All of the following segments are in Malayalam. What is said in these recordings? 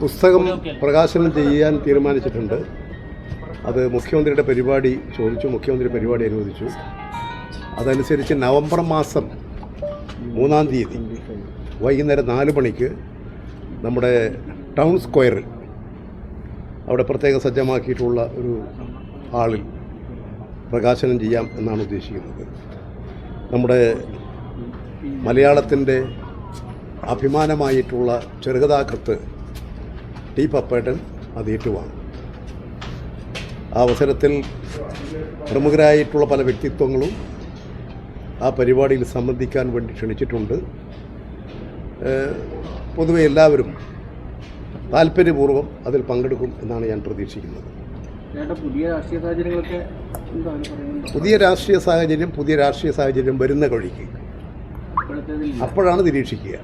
പുസ്തകം പ്രകാശനം ചെയ്യാൻ തീരുമാനിച്ചിട്ടുണ്ട്. അത് മുഖ്യമന്ത്രിയുടെ പരിപാടി ചോദിച്ചു, മുഖ്യമന്ത്രി പരിപാടി അനുവദിച്ചു. അതനുസരിച്ച് നവംബർ മാസം 3-ാം തീയതി വൈകുന്നേരം 4 മണിക്ക് നമ്മുടെ ടൗൺ സ്ക്വയറിൽ അവിടെ പ്രത്യേകം സജ്ജമാക്കിയിട്ടുള്ള ഒരു ഹാളിൽ പ്രകാശനം ചെയ്യാം എന്നാണ് ഉദ്ദേശിക്കുന്നത്. നമ്മുടെ മലയാളത്തിൻ്റെ അഭിമാനമായിട്ടുള്ള ചെറുകഥാകൃത്ത് ടി പപ്പേട്ടൻ അത് ഏറ്റുവാങ്ങും. ആ അവസരത്തിൽ പ്രമുഖരായിട്ടുള്ള പല വ്യക്തിത്വങ്ങളും ആ പരിപാടിയിൽ സംബന്ധിക്കാൻ വേണ്ടി ക്ഷണിച്ചിട്ടുണ്ട്. പൊതുവെ എല്ലാവരും താല്പര്യപൂർവ്വം അതിൽ പങ്കെടുക്കും എന്നാണ് ഞാൻ പ്രതീക്ഷിക്കുന്നത്. പുതിയ രാഷ്ട്രീയ സാഹചര്യം വരുന്ന വഴിക്ക് അപ്പോഴാണ് നിരീക്ഷിക്കുക.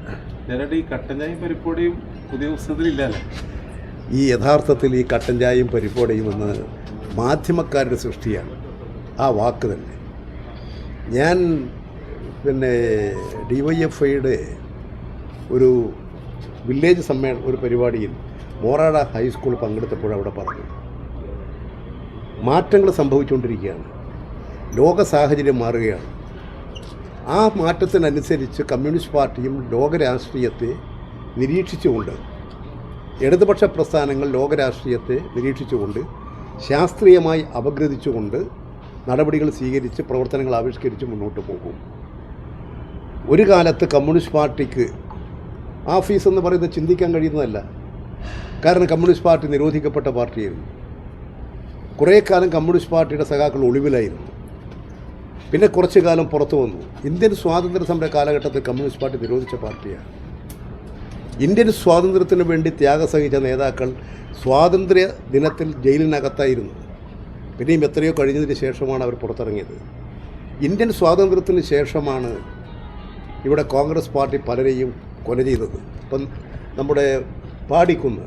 ഈ യഥാർത്ഥത്തിൽ ഈ കട്ടൻ ചായയും പരിപ്പോടയും എന്ന് മാധ്യമക്കാരുടെ സൃഷ്ടിയാണ് ആ വാക്ക് തന്നെ. ഞാൻ DYFIയുടെ ഒരു വില്ലേജ് ഒരു പരിപാടിയിൽ മോറാട ഹൈസ്കൂൾ പങ്കെടുത്തപ്പോൾ അവിടെ പറഞ്ഞു, മാറ്റങ്ങൾ സംഭവിച്ചുകൊണ്ടിരിക്കുകയാണ്, ലോക സാഹചര്യം മാറുകയാണ്. ആ മാറ്റത്തിനനുസരിച്ച് കമ്മ്യൂണിസ്റ്റ് പാർട്ടിയും ലോകരാഷ്ട്രീയത്തെ നിരീക്ഷിച്ചുകൊണ്ട്, ഇടതുപക്ഷ പ്രസ്ഥാനങ്ങൾ ലോകരാഷ്ട്രീയത്തെ നിരീക്ഷിച്ചുകൊണ്ട്, ശാസ്ത്രീയമായി അപഗ്രഥിച്ചുകൊണ്ട് നടപടികൾ സ്വീകരിച്ച് പ്രവർത്തനങ്ങൾ ആവിഷ്കരിച്ച് മുന്നോട്ട് പോകും. ഒരു കാലത്ത് കമ്മ്യൂണിസ്റ്റ് പാർട്ടിക്ക് ആഫീസ് എന്ന് പറയുന്നത് ചിന്തിക്കാൻ കഴിയുന്നതല്ല. കാരണം കമ്മ്യൂണിസ്റ്റ് പാർട്ടി നിരോധിക്കപ്പെട്ട പാർട്ടിയായിരുന്നു. കുറേ കാലം കമ്മ്യൂണിസ്റ്റ് പാർട്ടിയുടെ സഖാക്കൾ ഒളിവിലായിരുന്നു. പിന്നെ കുറച്ചു കാലം പുറത്തു വന്നു. ഇന്ത്യൻ സ്വാതന്ത്ര്യ സമര കാലഘട്ടത്തിൽ കമ്മ്യൂണിസ്റ്റ് പാർട്ടി നിരോധിച്ച പാർട്ടിയാണ്. ഇന്ത്യൻ സ്വാതന്ത്ര്യത്തിന് വേണ്ടി ത്യാഗം സഹിച്ച നേതാക്കൾ സ്വാതന്ത്ര്യ ദിനത്തിൽ ജയിലിനകത്തായിരുന്നു. പിന്നെയും എത്രയോ കഴിഞ്ഞതിന് ശേഷമാണ് അവർ പുറത്തിറങ്ങിയത്. ഇന്ത്യൻ സ്വാതന്ത്ര്യത്തിന് ശേഷമാണ് ഇവിടെ കോൺഗ്രസ് പാർട്ടി പലരെയും കൊല ചെയ്തത്. ഇപ്പം നമ്മുടെ പാടിക്കുന്ന്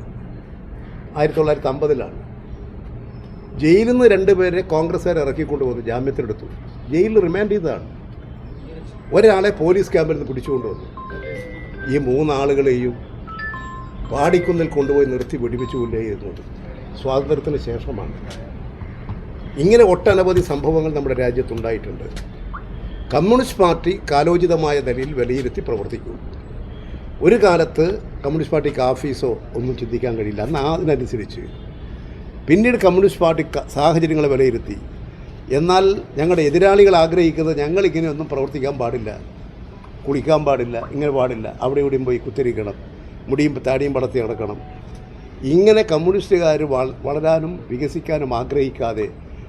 1950 ജയിലിൽ നിന്ന് 2 പേരെ കോൺഗ്രസ്സുകാരെ ഇറക്കിക്കൊണ്ടുവന്നു, ജാമ്യത്തിലെടുത്തു. ജയിലിൽ റിമാൻഡ് ചെയ്തതാണ്. ഒരാളെ പോലീസ് ക്യാമ്പിൽ നിന്ന് പിടിച്ചുകൊണ്ടുവന്നു. ഈ 3 ആളുകളെയും പാടിക്കുന്നിൽ കൊണ്ടുപോയി നിർത്തി വെടിവെച്ചു കൊല്ലുകയായിരുന്നത് സ്വാതന്ത്ര്യത്തിന് ശേഷമാണ്. ഇങ്ങനെ ഒട്ടനവധി സംഭവങ്ങൾ നമ്മുടെ രാജ്യത്തുണ്ടായിട്ടുണ്ട്. കമ്മ്യൂണിസ്റ്റ് പാർട്ടി കാലോചിതമായ നിലയിൽ വിലയിരുത്തി പ്രവർത്തിക്കും. ഒരു കാലത്ത് കമ്മ്യൂണിസ്റ്റ് പാർട്ടിക്ക് ആഫീസോ ഒന്നും ചിന്തിക്കാൻ കഴിയില്ല. അന്ന് അതിനനുസരിച്ച് പിന്നീട് കമ്മ്യൂണിസ്റ്റ് പാർട്ടി സാഹചര്യങ്ങളെ വിലയിരുത്തി. എന്നാൽ ഞങ്ങളുടെ എതിരാളികൾ ആഗ്രഹിക്കുന്നത് ഞങ്ങളിങ്ങനെയൊന്നും പ്രവർത്തിക്കാൻ പാടില്ല, കുളിക്കാൻ പാടില്ല, ഇങ്ങനെ പാടില്ല, അവിടെ ഇവിടെയും പോയി കുത്തിരിക്കണം, മുടിയും താടിയും പടത്തി നടക്കണം. ഇങ്ങനെ കമ്മ്യൂണിസ്റ്റുകാർ വളരാനും വികസിക്കാനും ആഗ്രഹിക്കാതെ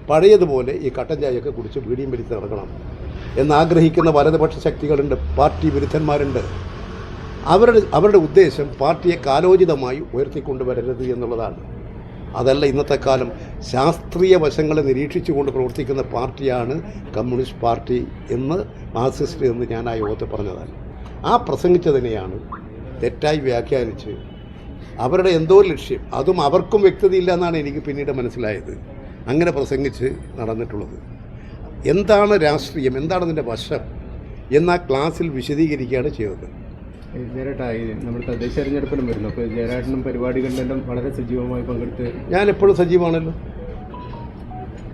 പഴയതുപോലെ ഈ കട്ടൻ ചായയൊക്കെ കുടിച്ച് വീടിയും വലിച്ച് നടക്കണം എന്നാഗ്രഹിക്കുന്ന വലതുപക്ഷ ശക്തികളുണ്ട്, പാർട്ടി വിരുദ്ധന്മാരുണ്ട്. അവരുടെ ഉദ്ദേശം പാർട്ടിയെ കാലോചിതമായി ഉയർത്തിക്കൊണ്ടുവരരുത് എന്നുള്ളതാണ്. അതല്ല ഇന്നത്തെ കാലം ശാസ്ത്രീയ വശങ്ങളെ നിരീക്ഷിച്ചുകൊണ്ട് പ്രവർത്തിക്കുന്ന പാർട്ടിയാണ് കമ്മ്യൂണിസ്റ്റ് പാർട്ടി എന്ന് മാർക്സിസ്റ്റ് എന്ന് ഞാൻ ആ യോഗത്തിൽ പറഞ്ഞതാണ്. ആ പ്രസംഗിച്ചതിനെയാണ് തെറ്റായി വ്യാഖ്യാനിച്ച് അവരുടെ എന്തോ ലക്ഷ്യം, അതും അവർക്കും വ്യക്തതയില്ല എന്നാണ് എനിക്ക് പിന്നീട് മനസ്സിലായത്, അങ്ങനെ പ്രസംഗിച്ച് നടന്നിട്ടുള്ളത്. എന്താണ് രാഷ്ട്രീയം, എന്താണ് അതിൻ്റെ വശം എന്ന ക്ലാസ്സിൽ വിശദീകരിക്കുകയാണ് ചെയ്തത്. ജയരാട്ടായി നമ്മൾ തദ്ദേശ തെരഞ്ഞെടുപ്പിലും വരുന്നു. അപ്പോൾ ജയരാട്ടനും പരിപാടികളിലെല്ലാം വളരെ സജീവമായി പങ്കെടുത്ത്. ഞാൻ എപ്പോഴും സജീവമാണല്ലോ.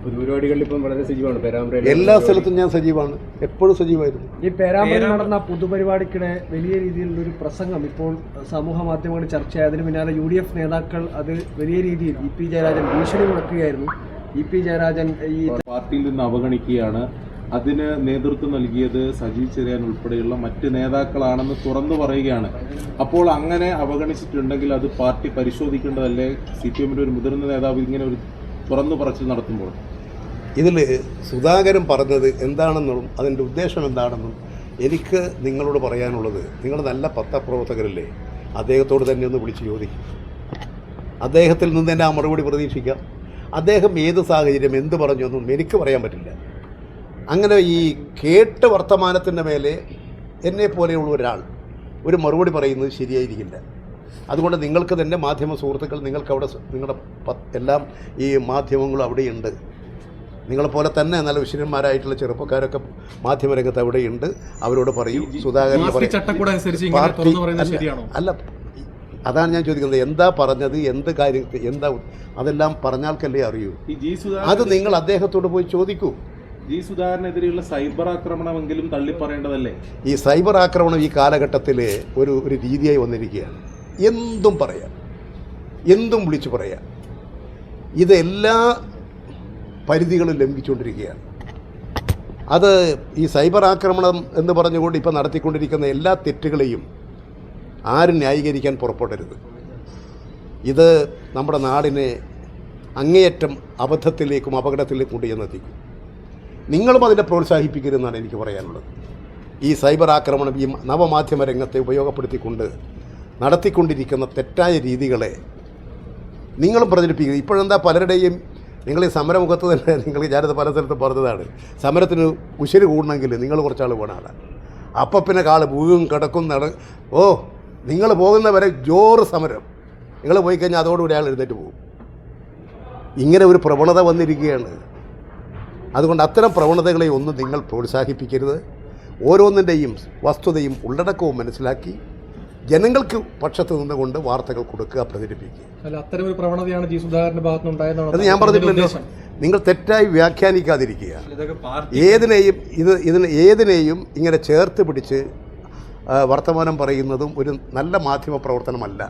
പൊതുപരിപാടികളിൽ ഇപ്പം വളരെ സജീവമാണ്. പേരാമ്പ്രയിൽ എല്ലാ സ്ഥലത്തും ഞാൻ സജീവമാണ്, എപ്പോഴും സജീവമായിരുന്നു. ഈ പേരാമ്പ്രയിൽ നടന്ന പൊതുപരിപാടിക്കിടെ വലിയ രീതിയിലുള്ളൊരു പ്രസംഗം ഇപ്പോൾ സമൂഹ മാധ്യമങ്ങളിൽ ചർച്ചയായതിന് പിന്നാലെ UDF നേതാക്കൾ അത് വലിയ രീതിയിൽ EP ജയരാജൻ ഭീഷണി മുടക്കുകയായിരുന്നു. EP ജയരാജൻ ഈ പാർട്ടിയിൽ നിന്ന് അവഗണിക്കുകയാണ്, അതിന് നേതൃത്വം നൽകിയത് സജി ചെറിയാൻ ഉൾപ്പെടെയുള്ള മറ്റ് നേതാക്കളാണെന്ന് തുറന്നു പറയുകയാണ്. അപ്പോൾ അങ്ങനെ അവഗണിച്ചിട്ടുണ്ടെങ്കിൽ അത് പാർട്ടി പരിശോധിക്കേണ്ടതല്ലേ? CPMന്റെ ഒരു മുതിർന്ന നേതാവ് ഇങ്ങനെ ഒരു തുറന്നു പറച്ചിൽ നടത്തുമ്പോൾ ഇതിൽ സുധാകരൻ പറഞ്ഞത് എന്താണെന്നും അതിൻ്റെ ഉദ്ദേശം എന്താണെന്നും എനിക്ക് നിങ്ങളോട് പറയാനുള്ളത്, നിങ്ങൾ നല്ല പത്രപ്രവർത്തകരല്ലേ, അദ്ദേഹത്തോട് തന്നെ ഒന്ന് വിളിച്ച് ചോദിക്കും. അദ്ദേഹത്തിൽ നിന്ന് തന്നെ ആ മറുപടി പ്രതീക്ഷിക്കാം. അദ്ദേഹം ഏത് സാഹചര്യം എന്ത് പറഞ്ഞു എന്നും എനിക്ക് പറയാൻ പറ്റില്ല. അങ്ങനെ ഈ കേട്ട് വർത്തമാനത്തിൻ്റെ മേലെ എന്നെപ്പോലെയുള്ള ഒരാൾ ഒരു മറുപടി പറയുന്നത് ശരിയായിരിക്കില്ല. അതുകൊണ്ട് നിങ്ങൾക്ക് തന്നെ മാധ്യമ സുഹൃത്തുക്കൾ, നിങ്ങൾക്കവിടെ നിങ്ങളുടെ എല്ലാം ഈ മാധ്യമങ്ങളും അവിടെയുണ്ട്. നിങ്ങളെപ്പോലെ തന്നെ നല്ല വിശുദ്ധന്മാരായിട്ടുള്ള ചെറുപ്പക്കാരൊക്കെ മാധ്യമരംഗത്ത് അവിടെയുണ്ട്. അവരോട് പറയൂ, സുധാകരൻ അല്ല, അതാണ് ഞാൻ ചോദിക്കുന്നത്. എന്താ പറഞ്ഞത്, എന്ത് കാര്യം, എന്താ, അതെല്ലാം പറഞ്ഞാൽക്കല്ലേ അറിയൂ. ഈ ജി അത് നിങ്ങൾ അദ്ദേഹത്തോട് പോയി ചോദിക്കൂ. സുധാകരനെതിരെയുള്ള സൈബർ ആക്രമണമെങ്കിലും തള്ളിപ്പറയേണ്ടതല്ലേ? ഈ സൈബർ ആക്രമണം ഈ കാലഘട്ടത്തിൽ ഒരു രീതിയായി വന്നിരിക്കുകയാണ്. എന്തും പറയാം, എന്തും വിളിച്ചു പറയാം. ഇത് എല്ലാ പരിധികളും ലംഘിച്ചുകൊണ്ടിരിക്കുകയാണ്. അത് ഈ സൈബർ ആക്രമണം എന്ന് പറഞ്ഞുകൊണ്ട് ഇപ്പോൾ നടത്തിക്കൊണ്ടിരിക്കുന്ന എല്ലാ തെറ്റുകളെയും ആരും ന്യായീകരിക്കാൻ പുറപ്പെടരുത്. ഇത് നമ്മുടെ നാടിനെ അങ്ങേയറ്റം അബദ്ധത്തിലേക്കും അപകടത്തിലേക്കും കൊണ്ടുചെന്നെത്തിക്കും. നിങ്ങളും അതിനെ പ്രോത്സാഹിപ്പിക്കരുതെന്നാണ് എനിക്ക് പറയാനുള്ളത്. ഈ സൈബർ ആക്രമണം ഈ നവമാധ്യമ രംഗത്തെ ഉപയോഗപ്പെടുത്തിക്കൊണ്ട് നടത്തിക്കൊണ്ടിരിക്കുന്ന തെറ്റായ രീതികളെ നിങ്ങളും പ്രചരിപ്പിക്കുക. ഇപ്പോഴെന്താ പലരുടെയും, നിങ്ങൾ ഈ സമരമുഖത്ത് തന്നെ, ഞാനത് പല സ്ഥലത്തും പറഞ്ഞതാണ്, സമരത്തിന് ഉശിര് കൂടണമെങ്കിൽ നിങ്ങൾ കുറച്ചാൾ വേണമാണ്. അപ്പം പിന്നെ കാള് വീഴും കിടക്കും നിങ്ങൾ പോകുന്നവരെ ജോറ് സമരം. നിങ്ങൾ പോയി കഴിഞ്ഞാൽ അതോടുകൂടി അയാൾ എഴുന്നേറ്റ് പോകും. ഇങ്ങനെ ഒരു പ്രവണത വന്നിരിക്കുകയാണ്. അതുകൊണ്ട് അത്തരം പ്രവണതകളെ ഒന്നും നിങ്ങൾ പ്രോത്സാഹിപ്പിക്കരുത്. ഓരോന്നിൻ്റെയും വസ്തുതയും ഉള്ളടക്കവും മനസ്സിലാക്കി ജനങ്ങൾക്ക് പക്ഷത്ത് നിന്നുകൊണ്ട് വാർത്തകൾ കൊടുക്കുക, പ്രചരിപ്പിക്കുക. അല്ല, അത്തരം ഒരു പ്രവണതയാണ് ജി സുധാകരന്റെ ഭാഗത്തുനിന്നുണ്ടായതാണ്. അത് ഞാൻ പറഞ്ഞിട്ടില്ലല്ലോ. നിങ്ങൾ തെറ്റായി വ്യാഖ്യാനിക്കാതിരിക്കുക. ഏതിനെയും ഇങ്ങനെ ചേർത്ത് പിടിച്ച് വർത്തമാനം പറയുന്നതും ഒരു നല്ല മാധ്യമ പ്രവർത്തനമല്ല.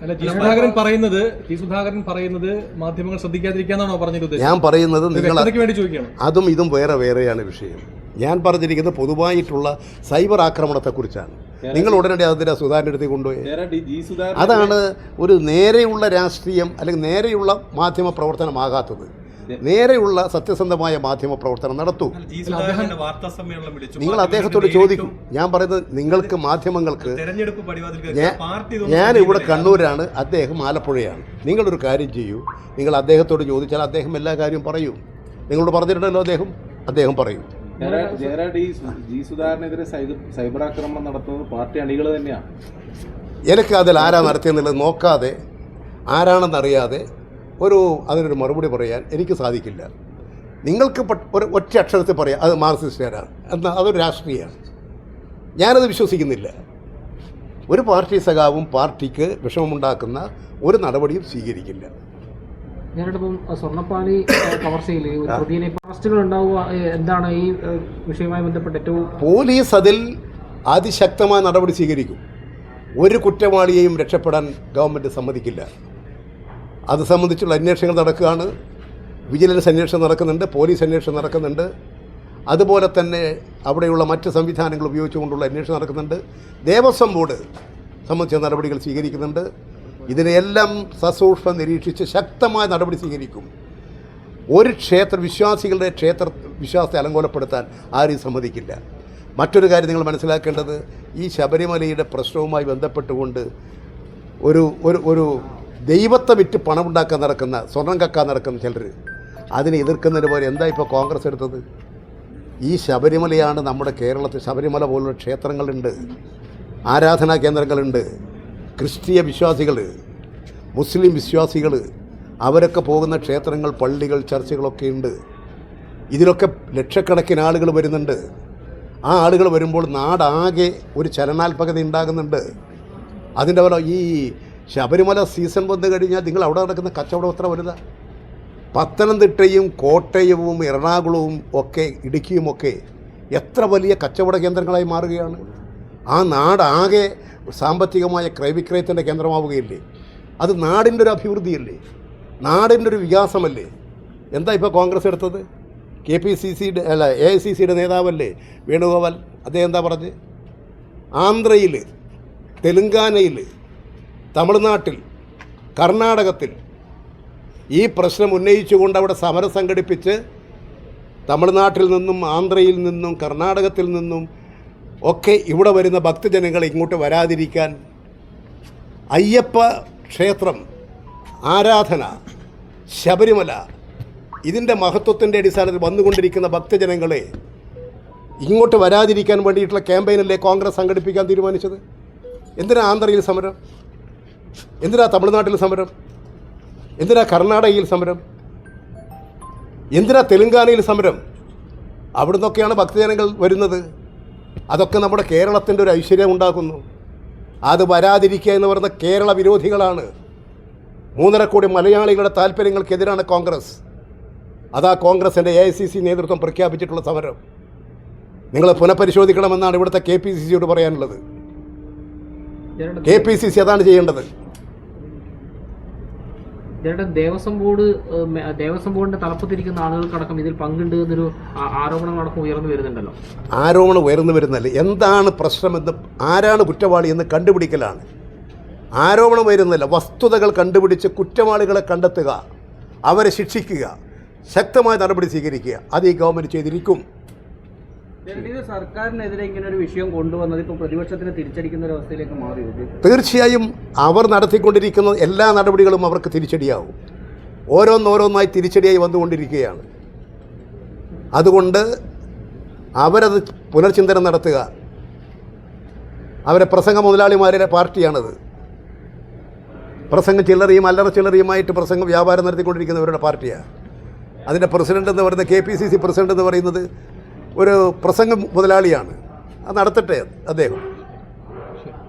അല്ല, ജി സുധാകരൻ പറയുന്നത് മാധ്യമങ്ങൾ ശ്രദ്ധിക്കാതിരിക്കാന്നാണോ പറഞ്ഞത്? ഞാൻ പറയുന്നത് നിങ്ങൾ വേണ്ടി ചോദിക്കണം. അതും ഇതും വേറെയാണ് വിഷയം. ഞാൻ പറഞ്ഞിരിക്കുന്നത് പൊതുവായിട്ടുള്ള സൈബർ ആക്രമണത്തെക്കുറിച്ചാണ്. നിങ്ങൾ ഉടനടി അതിൻ്റെ സുധാകരൻ്റെ അടുത്ത് കൊണ്ടുപോയി. അതാണ് ഒരു നേരെയുള്ള രാഷ്ട്രീയം അല്ലെങ്കിൽ നേരെയുള്ള മാധ്യമ പ്രവർത്തനമാകാത്തത്. നേരെയുള്ള സത്യസന്ധമായ മാധ്യമ പ്രവർത്തനം നടത്തൂ. നിങ്ങൾ അദ്ദേഹത്തോട് ചോദിക്കും. ഞാൻ പറയുന്നത് നിങ്ങൾക്ക് മാധ്യമങ്ങൾക്ക്, ഞാൻ ഇവിടെ കണ്ണൂരാണ്, അദ്ദേഹം ആലപ്പുഴയാണ്. നിങ്ങളൊരു കാര്യം ചെയ്യൂ, നിങ്ങൾ അദ്ദേഹത്തോട് ചോദിച്ചാൽ അദ്ദേഹം എല്ലാ കാര്യവും പറയും. നിങ്ങളോട് പറഞ്ഞിട്ടുണ്ടല്ലോ അദ്ദേഹം പറയും. ജി സുധാകരനെതിരെ സൈബർ ആക്രമണം നടത്തുന്നത് പാർട്ടി അണികൾ തന്നെയാണ്. എനിക്ക് അതിൽ ആരാ നടത്തിയെന്നുള്ളത് നോക്കാതെ, ആരാണെന്നറിയാതെ അതിനൊരു മറുപടി പറയാൻ എനിക്ക് സാധിക്കില്ല. നിങ്ങൾക്ക് ഒരു ഒറ്റ അക്ഷരത്തിൽ പറയാം അത് മാർക്സിസ്റ്റുകാരാണ്, എന്നാൽ അതൊരു രാഷ്ട്രീയമാണ്. ഞാനത് വിശ്വസിക്കുന്നില്ല. ഒരു പാർട്ടി സഖാവും പാർട്ടിക്ക് വിഷമമുണ്ടാക്കുന്ന ഒരു നടപടിയും സ്വീകരിക്കില്ല. ഞാനിപ്പം സ്വർണ്ണപ്പാലി കവർച്ചയിൽ ഒരു പ്രതിയെ അറസ്റ്റുകൾ ഉണ്ടാവുക, എന്താണ് ഈ വിഷയവുമായി ബന്ധപ്പെട്ട് ഏറ്റവും? പോലീസ് അതിൽ അതിശക്തമായ നടപടി സ്വീകരിക്കും. ഒരു കുറ്റവാളിയെയും രക്ഷപ്പെടാൻ ഗവൺമെൻറ് സമ്മതിക്കില്ല. അത് സംബന്ധിച്ചുള്ള അന്വേഷണങ്ങൾ നടക്കുകയാണ്. വിജിലൻസ് അന്വേഷണം നടക്കുന്നുണ്ട്, പോലീസ് അന്വേഷണം നടക്കുന്നുണ്ട്. അതുപോലെ തന്നെ അവിടെയുള്ള മറ്റ് സംവിധാനങ്ങൾ ഉപയോഗിച്ചുകൊണ്ടുള്ള അന്വേഷണം നടക്കുന്നുണ്ട്. ദേവസ്വം ബോർഡ് സംബന്ധിച്ച നടപടികൾ സ്വീകരിക്കുന്നുണ്ട്. ഇതിനെയെല്ലാം സസൂക്ഷ്മം നിരീക്ഷിച്ച് ശക്തമായ നടപടി സ്വീകരിക്കും. ഒരു വിശ്വാസികളുടെ വിശ്വാസത്തെ അലങ്കോലപ്പെടുത്താൻ ആരും സമ്മതിക്കില്ല. മറ്റൊരു കാര്യം നിങ്ങൾ മനസ്സിലാക്കേണ്ടത്, ഈ ശബരിമലയുടെ പ്രശ്നവുമായി ബന്ധപ്പെട്ടുകൊണ്ട് ഒരു ദൈവത്തെ വിറ്റ് പണമുണ്ടാക്കാൻ നടക്കുന്ന, സ്വർണം കക്കാൻ നടക്കുന്ന ചിലർ, അതിനെ എതിർക്കുന്നതിന് പോലെ എന്താ ഇപ്പോൾ കോൺഗ്രസ് എടുത്തത്? ഈ ശബരിമലയാണ് നമ്മുടെ കേരളത്തിൽ. ശബരിമല പോലുള്ള ക്ഷേത്രങ്ങളുണ്ട്, ആരാധനാ കേന്ദ്രങ്ങളുണ്ട്. ക്രിസ്തീയ വിശ്വാസികൾ, മുസ്ലിം വിശ്വാസികൾ, അവരൊക്കെ പോകുന്ന ക്ഷേത്രങ്ങൾ, പള്ളികൾ, ചർച്ചുകളൊക്കെ ഉണ്ട്. ഇതിലൊക്കെ ലക്ഷക്കണക്കിന് ആളുകൾ വരുന്നുണ്ട്. ആ ആളുകൾ വരുമ്പോൾ നാടാകെ ഒരു ചലനാത്മകത ഉണ്ടാകുന്നുണ്ട്. അതിൻ്റെ പോലെ ഈ ശബരിമല സീസൺ വന്നു കഴിഞ്ഞാൽ നിങ്ങൾ അവിടെ നടക്കുന്ന കച്ചവടം എത്ര വലുതാണ്. പത്തനംതിട്ടയും കോട്ടയവും എറണാകുളവും ഒക്കെ ഇടുക്കിയുമൊക്കെ എത്ര വലിയ കച്ചവട കേന്ദ്രങ്ങളായി മാറുകയാണ്. ആ നാടാകെ സാമ്പത്തികമായ ക്രയവിക്രയത്തിൻ്റെ കേന്ദ്രമാവുകയില്ലേ? അത് നാടിൻ്റെ ഒരു അഭിവൃദ്ധിയല്ലേ, നാടിൻ്റെ ഒരു വികാസമല്ലേ? എന്താ ഇപ്പോൾ കോൺഗ്രസ് എടുത്തത്? AICCയുടെ നേതാവല്ലേ വേണുഗോപാൽ? അദ്ദേഹം എന്താ പറഞ്ഞ്? ആന്ധ്രയിൽ, തെലുങ്കാനയിൽ, തമിഴ്നാട്ടിൽ, കർണാടകത്തിൽ ഈ പ്രശ്നം ഉന്നയിച്ചുകൊണ്ട് അവിടെ സമരം സംഘടിപ്പിച്ച് തമിഴ്നാട്ടിൽ നിന്നും ആന്ധ്രയിൽ നിന്നും കർണാടകത്തിൽ നിന്നും ഒക്കെ ഇവിടെ വരുന്ന ഭക്തജനങ്ങൾ ഇങ്ങോട്ട് വരാതിരിക്കാൻ അയ്യപ്പ ക്ഷേത്രം, ആരാധന, ശബരിമല, ഇതിൻ്റെ മഹത്വത്തിൻ്റെ അടിസ്ഥാനത്തിൽ വന്നുകൊണ്ടിരിക്കുന്ന ഭക്തജനങ്ങളെ ഇങ്ങോട്ട് വരാതിരിക്കാൻ വേണ്ടിയിട്ടുള്ള ക്യാമ്പയിനല്ലേ കോൺഗ്രസ് സംഘടിപ്പിക്കാൻ തീരുമാനിച്ചത്? എന്തിനാ ആന്ധ്രയിൽ സമരം? എന്തിനാ തമിഴ്നാട്ടിൽ സമരം? എന്തിനാ കർണാടകയിൽ സമരം? എന്തിനാ തെലുങ്കാനയിൽ സമരം? അവിടെ നിന്നൊക്കെയാണ് ഭക്തജനങ്ങൾ വരുന്നത്. അതൊക്കെ നമ്മുടെ കേരളത്തിൻ്റെ ഒരു ഐശ്വര്യം ഉണ്ടാക്കുന്നു. അത് വരാതിരിക്കുക എന്ന് പറയുന്ന കേരള വിരോധികളാണ്. 3.5 കോടി മലയാളികളുടെ താല്പര്യങ്ങൾക്കെതിരാണ് കോൺഗ്രസ്. അതാ കോൺഗ്രസിൻ്റെ AICC നേതൃത്വം പ്രഖ്യാപിച്ചിട്ടുള്ള സമരം. നിങ്ങൾ പുനഃപരിശോധിക്കണമെന്നാണ് ഇവിടുത്തെ KPCCയോട് പറയാനുള്ളത്. KPCC അതാണ് ചെയ്യേണ്ടത്. ദേവസ്വം ബോർഡിന്റെ തലപ്പത്തിരിക്കുന്ന ആളുകൾക്കടക്കം ഇതിൽ പങ്കുണ്ട് എന്നൊരു ആരോപണങ്ങളടക്കം ഉയർന്നു വരുന്നുണ്ടല്ലോ. ആരോപണം ഉയർന്നു വരുന്നല്ലേ, എന്താണ് പ്രശ്നമെന്ന്, ആരാണ് കുറ്റവാളി എന്ന് കണ്ടുപിടിക്കലാണ്. ആരോപണം വരുന്നില്ല, വസ്തുതകൾ കണ്ടുപിടിച്ച് കുറ്റവാളികളെ കണ്ടെത്തുക, അവരെ ശിക്ഷിക്കുക, ശക്തമായ നടപടി സ്വീകരിക്കുക. അത് ഈ ഗവൺമെൻറ് ചെയ്തിരിക്കും. ഇത് സർക്കാരിനെതിരെ ഇങ്ങനെ ഒരു വിഷയം കൊണ്ടുവന്നത് ഇപ്പോൾ പ്രതിപക്ഷത്തിന് തിരിച്ചടിക്കുന്ന ഒരു അവസ്ഥയിലേക്ക് മാറി. തീർച്ചയായും അവർ നടത്തിക്കൊണ്ടിരിക്കുന്ന എല്ലാ നടപടികളും അവർക്ക് തിരിച്ചടിയാവും. ഓരോന്നോരോന്നായി തിരിച്ചടിയായി വന്നുകൊണ്ടിരിക്കുകയാണ്. അതുകൊണ്ട് അവരത് പുനർചിന്തനം നടത്തുക. അവരെ പ്രസംഗ മുതലാളിമാരുടെ പാർട്ടിയാണത്. പ്രസംഗം ചില്ലറിയും അല്ലറ ചില്ലറിയുമായിട്ട് പ്രസംഗം വ്യാപാരം നടത്തിക്കൊണ്ടിരിക്കുന്നവരുടെ പാർട്ടിയാണ്. അതിൻ്റെ പ്രസിഡൻ്റ് എന്ന് പറയുന്നത്, KPCC പ്രസിഡൻ്റ് എന്ന് പറയുന്നത് ഒരു പ്രസംഗ മുതലാളിയാണ്. അത് നടത്തട്ടെ അദ്ദേഹം.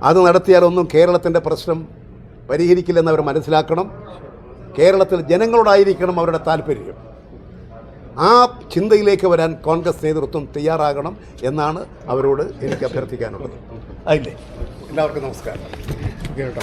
അത് നടത്തിയാലൊന്നും കേരളത്തിൻ്റെ പ്രശ്നം പരിഹരിക്കില്ലെന്ന് അവർ മനസ്സിലാക്കണം. കേരളത്തിൽ ജനങ്ങളോടായിരിക്കണം അവരുടെ താല്പര്യം. ആ ചിന്തയിലേക്ക് വരാൻ കോൺഗ്രസ് നേതൃത്വം തയ്യാറാകണം എന്നാണ് അവരോട് എനിക്ക് അഭ്യർത്ഥിക്കാനുള്ളത്. അതില്ലേ, എല്ലാവർക്കും നമസ്കാരം. കേട്ടോ.